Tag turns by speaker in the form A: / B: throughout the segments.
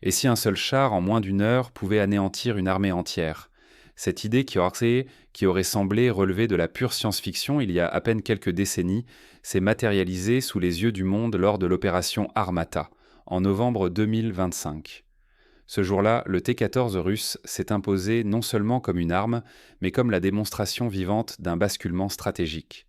A: Et si un seul char, en moins d'une heure, pouvait anéantir une armée entière? Cette idée qui aurait semblé relever de la pure science-fiction il y a à peine quelques décennies s'est matérialisée sous les yeux du monde lors de l'opération Armata, en novembre 2025. Ce jour-là, le T-14 russe s'est imposé non seulement comme une arme, mais comme la démonstration vivante d'un basculement stratégique.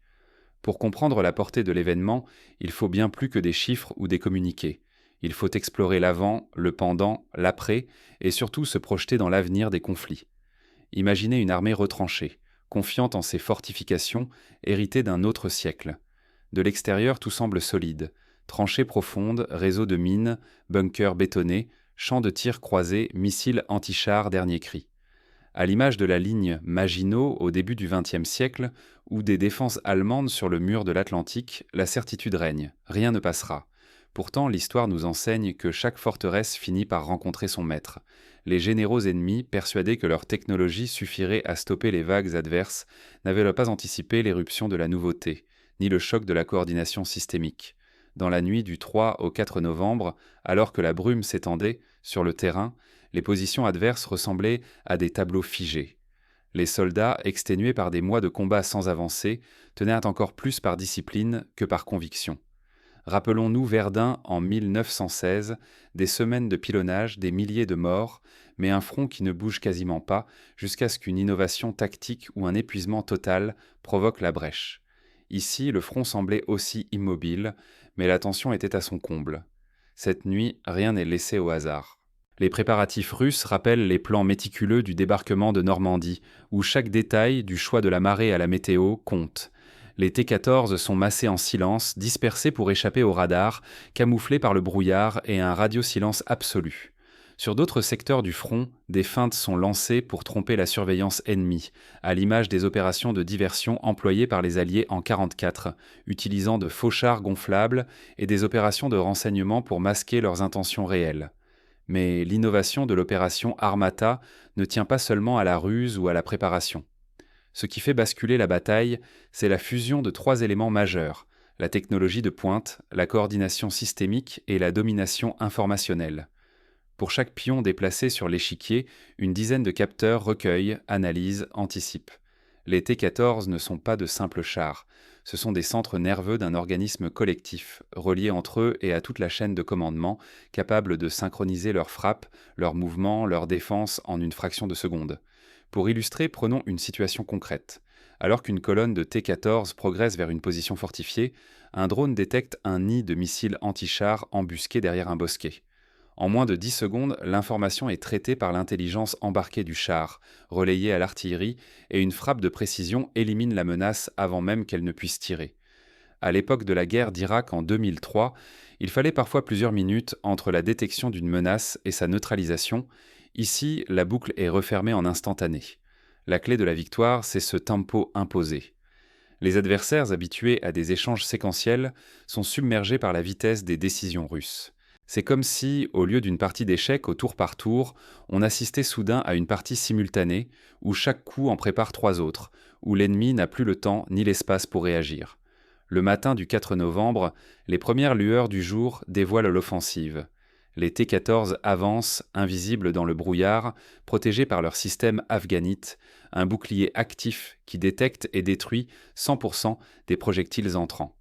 A: Pour comprendre la portée de l'événement, il faut bien plus que des chiffres ou des communiqués. Il faut explorer l'avant, le pendant, l'après, et surtout se projeter dans l'avenir des conflits. Imaginez une armée retranchée, confiante en ses fortifications, héritée d'un autre siècle. De l'extérieur, tout semble solide. Tranchées profondes, réseaux de mines, bunkers bétonnés, champs de tir croisés, missiles anti-chars dernier cri. À l'image de la ligne Maginot au début du XXe siècle ou des défenses allemandes sur le mur de l'Atlantique, la certitude règne, rien ne passera. Pourtant, l'histoire nous enseigne que chaque forteresse finit par rencontrer son maître. Les généraux ennemis, persuadés que leur technologie suffirait à stopper les vagues adverses, n'avaient pas anticipé l'éruption de la nouveauté, ni le choc de la coordination systémique. Dans la nuit du 3 au 4 novembre, alors que la brume s'étendait, sur le terrain, les positions adverses ressemblaient à des tableaux figés. Les soldats, exténués par des mois de combats sans avancée, tenaient encore plus par discipline que par conviction. Rappelons-nous Verdun en 1916, des semaines de pilonnage, des milliers de morts, mais un front qui ne bouge quasiment pas jusqu'à ce qu'une innovation tactique ou un épuisement total provoque la brèche. Ici, le front semblait aussi immobile, mais la tension était à son comble. Cette nuit, rien n'est laissé au hasard. Les préparatifs russes rappellent les plans méticuleux du débarquement de Normandie, où chaque détail, du choix de la marée à la météo, compte. Les T-14 sont massés en silence, dispersés pour échapper au radar, camouflés par le brouillard et un radio-silence absolu. Sur d'autres secteurs du front, des feintes sont lancées pour tromper la surveillance ennemie, à l'image des opérations de diversion employées par les Alliés en 1944, utilisant de faux chars gonflables et des opérations de renseignement pour masquer leurs intentions réelles. Mais l'innovation de l'opération Armata ne tient pas seulement à la ruse ou à la préparation. Ce qui fait basculer la bataille, c'est la fusion de trois éléments majeurs: la technologie de pointe, la coordination systémique et la domination informationnelle. Pour chaque pion déplacé sur l'échiquier, une dizaine de capteurs recueillent, analysent, anticipent. Les T-14 ne sont pas de simples chars, ce sont des centres nerveux d'un organisme collectif, reliés entre eux et à toute la chaîne de commandement, capables de synchroniser leurs frappes, leurs mouvements, leurs défenses en une fraction de seconde. Pour illustrer, prenons une situation concrète. Alors qu'une colonne de T-14 progresse vers une position fortifiée, un drone détecte un nid de missiles anti-chars embusqué derrière un bosquet. En moins de 10 secondes, l'information est traitée par l'intelligence embarquée du char, relayée à l'artillerie, et une frappe de précision élimine la menace avant même qu'elle ne puisse tirer. À l'époque de la guerre d'Irak en 2003, il fallait parfois plusieurs minutes entre la détection d'une menace et sa neutralisation. Ici, la boucle est refermée en instantané. La clé de la victoire, c'est ce tempo imposé. Les adversaires habitués à des échanges séquentiels sont submergés par la vitesse des décisions russes. C'est comme si, au lieu d'une partie d'échecs au tour par tour, on assistait soudain à une partie simultanée, où chaque coup en prépare trois autres, où l'ennemi n'a plus le temps ni l'espace pour réagir. Le matin du 4 novembre, les premières lueurs du jour dévoilent l'offensive. Les T-14 avancent, invisibles dans le brouillard, protégés par leur système afghanite, un bouclier actif qui détecte et détruit 100% des projectiles entrants.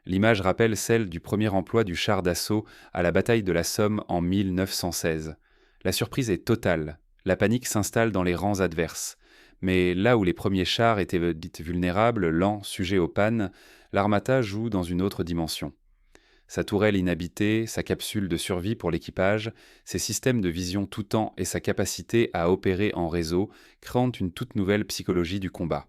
A: L'image rappelle celle du premier emploi du char d'assaut à la bataille de la Somme en 1916. La surprise est totale, la panique s'installe dans les rangs adverses. Mais là où les premiers chars étaient dits vulnérables, lents, sujets aux pannes, l'Armata joue dans une autre dimension. Sa tourelle inhabitée, sa capsule de survie pour l'équipage, ses systèmes de vision tout temps et sa capacité à opérer en réseau créent une toute nouvelle psychologie du combat.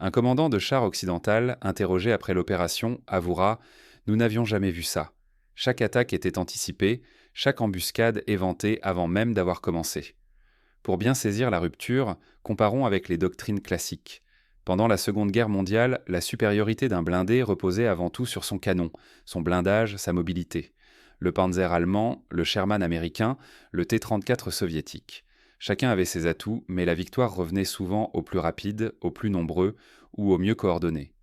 A: Un commandant de char occidental, interrogé après l'opération, avouera: « Nous n'avions jamais vu ça. Chaque attaque était anticipée, chaque embuscade éventée avant même d'avoir commencé. » Pour bien saisir la rupture, comparons avec les doctrines classiques. Pendant la Seconde Guerre mondiale, la supériorité d'un blindé reposait avant tout sur son canon, son blindage, sa mobilité. Le Panzer allemand, le Sherman américain, le T-34 soviétique. Chacun avait ses atouts, mais la victoire revenait souvent aux plus rapides, aux plus nombreux ou aux mieux coordonnés.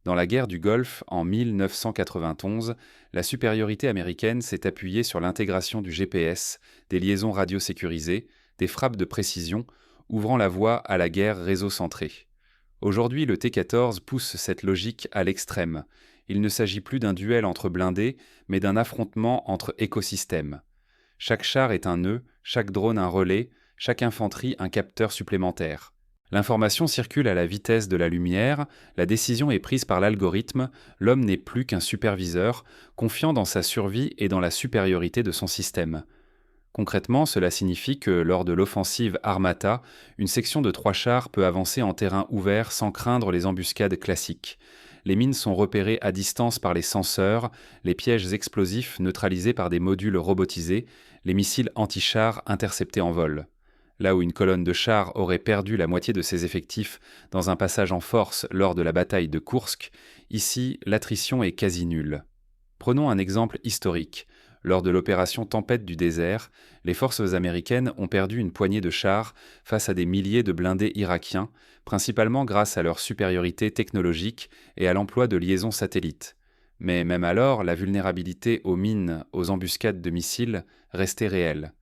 A: Dans la guerre du Golfe, en 1991, la supériorité américaine s'est appuyée sur l'intégration du GPS, des liaisons radiosécurisées, des frappes de précision, ouvrant la voie à la guerre réseau-centrée. Aujourd'hui, le T-14 pousse cette logique à l'extrême. Il ne s'agit plus d'un duel entre blindés, mais d'un affrontement entre écosystèmes. Chaque char est un nœud, chaque drone un relais, chaque infanterie un capteur supplémentaire. L'information circule à la vitesse de la lumière, la décision est prise par l'algorithme, l'homme n'est plus qu'un superviseur, confiant dans sa survie et dans la supériorité de son système. Concrètement, cela signifie que lors de l'offensive Armata, une section de 3 chars peut avancer en terrain ouvert sans craindre les embuscades classiques. Les mines sont repérées à distance par les senseurs, les pièges explosifs neutralisés par des modules robotisés, les missiles anti-chars interceptés en vol. Là où une colonne de chars aurait perdu la moitié de ses effectifs dans un passage en force lors de la bataille de Koursk, ici l'attrition est quasi nulle. Prenons un exemple historique. Lors de l'opération Tempête du désert, les forces américaines ont perdu une poignée de chars face à des milliers de blindés irakiens, principalement grâce à leur supériorité technologique et à l'emploi de liaisons satellites. Mais même alors, la vulnérabilité aux mines, aux embuscades de missiles restait réelle.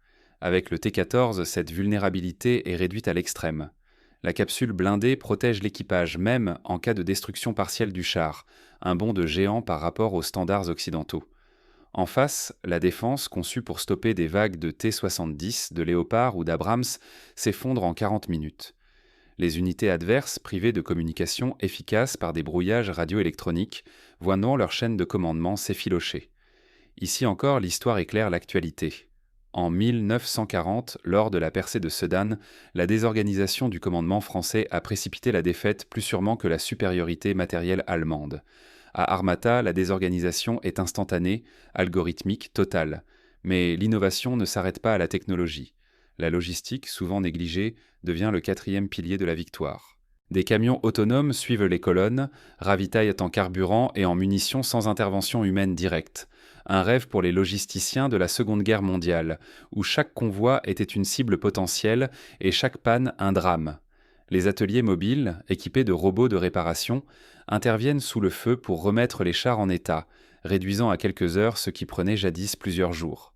A: Avec le T-14, cette vulnérabilité est réduite à l'extrême. La capsule blindée protège l'équipage même en cas de destruction partielle du char, un bond de géant par rapport aux standards occidentaux. En face, la défense, conçue pour stopper des vagues de T-70, de Léopard ou d'Abrams, s'effondre en 40 minutes. Les unités adverses, privées de communication efficace par des brouillages radioélectroniques, voient non leur chaîne de commandement s'effilocher. Ici encore, l'histoire éclaire l'actualité. En 1940, lors de la percée de Sedan, la désorganisation du commandement français a précipité la défaite plus sûrement que la supériorité matérielle allemande. À Armata, la désorganisation est instantanée, algorithmique, totale. Mais l'innovation ne s'arrête pas à la technologie. La logistique, souvent négligée, devient le 4e pilier de la victoire. Des camions autonomes suivent les colonnes, ravitaillent en carburant et en munitions sans intervention humaine directe. Un rêve pour les logisticiens de la Seconde Guerre mondiale, où chaque convoi était une cible potentielle et chaque panne un drame. Les ateliers mobiles, équipés de robots de réparation, interviennent sous le feu pour remettre les chars en état, réduisant à quelques heures ce qui prenait jadis plusieurs jours.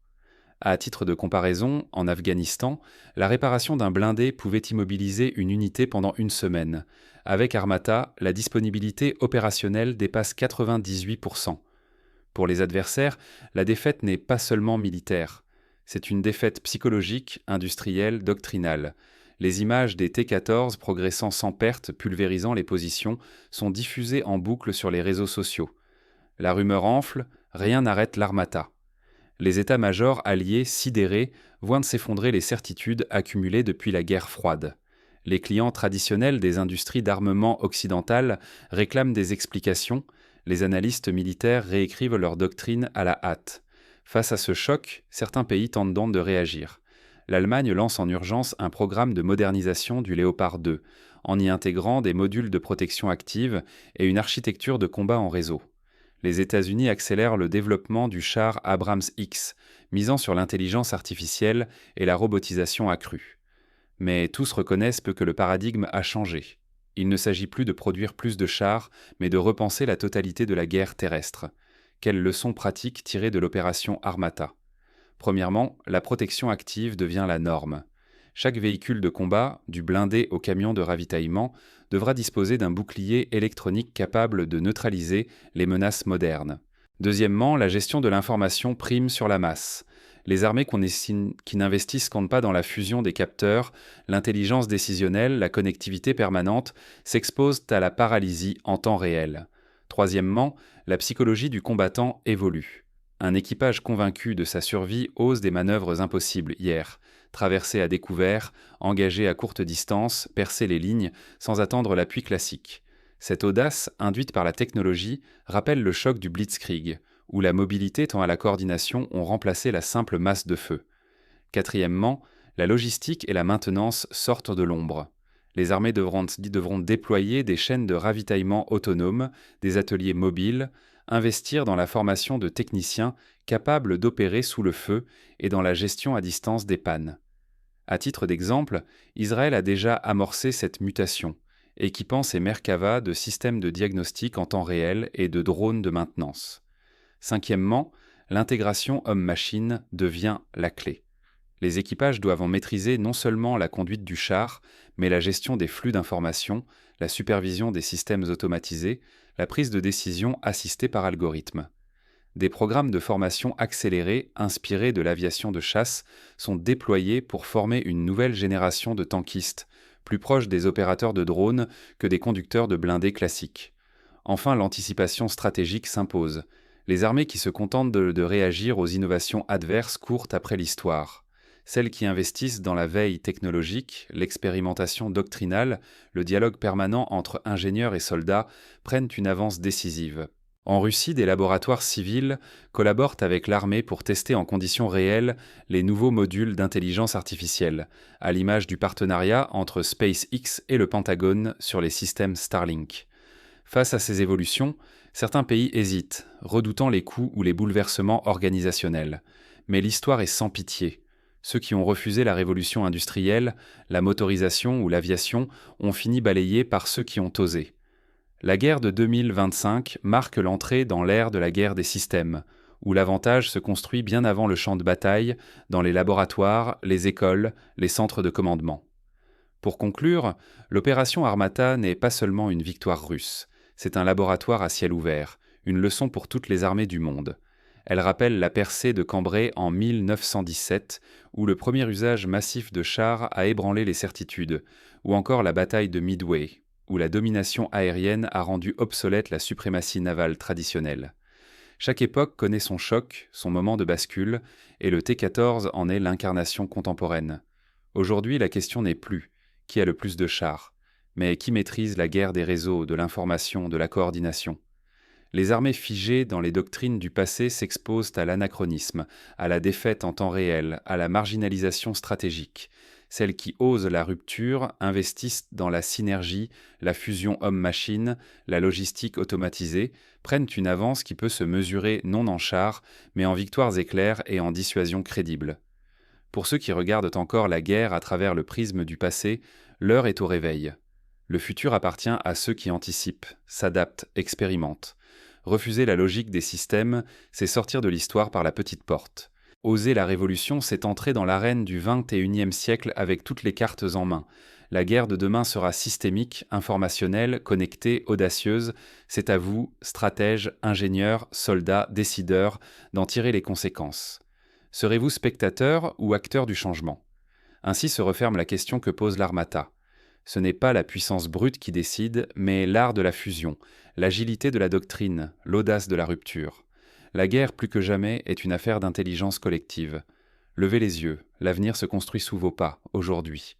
A: À titre de comparaison, en Afghanistan, la réparation d'un blindé pouvait immobiliser une unité pendant une semaine. Avec Armata, la disponibilité opérationnelle dépasse 98%. Pour les adversaires, la défaite n'est pas seulement militaire. C'est une défaite psychologique, industrielle, doctrinale. Les images des T-14 progressant sans perte, pulvérisant les positions, sont diffusées en boucle sur les réseaux sociaux. La rumeur enfle, rien n'arrête l'Armata. Les états-majors alliés, sidérés, voient s'effondrer les certitudes accumulées depuis la guerre froide. Les clients traditionnels des industries d'armement occidentales réclament des explications, les analystes militaires réécrivent leur doctrine à la hâte. Face à ce choc, certains pays tentent donc de réagir. L'Allemagne lance en urgence un programme de modernisation du Léopard 2, en y intégrant des modules de protection active et une architecture de combat en réseau. Les États-Unis accélèrent le développement du char Abrams X, misant sur l'intelligence artificielle et la robotisation accrue. Mais tous reconnaissent que le paradigme a changé. Il ne s'agit plus de produire plus de chars, mais de repenser la totalité de la guerre terrestre. Quelles leçons pratiques tirer de l'opération Armata ? Premièrement, la protection active devient la norme. Chaque véhicule de combat, du blindé au camion de ravitaillement, devra disposer d'un bouclier électronique capable de neutraliser les menaces modernes. Deuxièmement, la gestion de l'information prime sur la masse. Les armées qui n'investissent comptent pas dans la fusion des capteurs, l'intelligence décisionnelle, la connectivité permanente, s'exposent à la paralysie en temps réel. Troisièmement, la psychologie du combattant évolue. Un équipage convaincu de sa survie ose des manœuvres impossibles hier. Traverser à découvert, engager à courte distance, percer les lignes, sans attendre l'appui classique. Cette audace, induite par la technologie, rappelle le choc du Blitzkrieg, où la mobilité tend à la coordination ont remplacé la simple masse de feu. Quatrièmement, la logistique et la maintenance sortent de l'ombre. Les armées devront déployer des chaînes de ravitaillement autonomes, des ateliers mobiles, investir dans la formation de techniciens capables d'opérer sous le feu et dans la gestion à distance des pannes. À titre d'exemple, Israël a déjà amorcé cette mutation. équipant ses Merkava de systèmes de diagnostic en temps réel et de drones de maintenance. Cinquièmement, l'intégration homme-machine devient la clé. Les équipages doivent en maîtriser non seulement la conduite du char, mais la gestion des flux d'informations, la supervision des systèmes automatisés, la prise de décision assistée par algorithmes. Des programmes de formation accélérés, inspirés de l'aviation de chasse, sont déployés pour former une nouvelle génération de tankistes, plus proches des opérateurs de drones que des conducteurs de blindés classiques. Enfin, l'anticipation stratégique s'impose. Les armées qui se contentent de réagir aux innovations adverses courent après l'histoire. Celles qui investissent dans la veille technologique, l'expérimentation doctrinale, le dialogue permanent entre ingénieurs et soldats prennent une avance décisive. En Russie, des laboratoires civils collaborent avec l'armée pour tester en conditions réelles les nouveaux modules d'intelligence artificielle, à l'image du partenariat entre SpaceX et le Pentagone sur les systèmes Starlink. Face à ces évolutions, certains pays hésitent, redoutant les coûts ou les bouleversements organisationnels. Mais l'histoire est sans pitié. Ceux qui ont refusé la révolution industrielle, la motorisation ou l'aviation ont fini balayés par ceux qui ont osé. La guerre de 2025 marque l'entrée dans l'ère de la guerre des systèmes, où l'avantage se construit bien avant le champ de bataille, dans les laboratoires, les écoles, les centres de commandement. Pour conclure, l'opération Armata n'est pas seulement une victoire russe, c'est un laboratoire à ciel ouvert, une leçon pour toutes les armées du monde. Elle rappelle la percée de Cambrai en 1917, où le premier usage massif de chars a ébranlé les certitudes, ou encore la bataille de Midway, où la domination aérienne a rendu obsolète la suprématie navale traditionnelle. Chaque époque connaît son choc, son moment de bascule, et le T-14 en est l'incarnation contemporaine. Aujourd'hui, la question n'est plus qui a le plus de chars, mais qui maîtrise la guerre des réseaux, de l'information, de la coordination. Les armées figées dans les doctrines du passé s'exposent à l'anachronisme, à la défaite en temps réel, à la marginalisation stratégique. Celles qui osent la rupture investissent dans la synergie, la fusion homme-machine, la logistique automatisée, prennent une avance qui peut se mesurer non en chars, mais en victoires éclairs et en dissuasion crédible. Pour ceux qui regardent encore la guerre à travers le prisme du passé, l'heure est au réveil. Le futur appartient à ceux qui anticipent, s'adaptent, expérimentent. Refuser la logique des systèmes, c'est sortir de l'histoire par la petite porte. Oser la révolution, c'est entrer dans l'arène du XXIe siècle avec toutes les cartes en main. La guerre de demain sera systémique, informationnelle, connectée, audacieuse. C'est à vous, stratèges, ingénieurs, soldats, décideurs, d'en tirer les conséquences. Serez-vous spectateur ou acteur du changement ? Ainsi se referme la question que pose l'Armata. Ce n'est pas la puissance brute qui décide, mais l'art de la fusion, l'agilité de la doctrine, l'audace de la rupture. La guerre, plus que jamais, est une affaire d'intelligence collective. Levez les yeux, l'avenir se construit sous vos pas, aujourd'hui.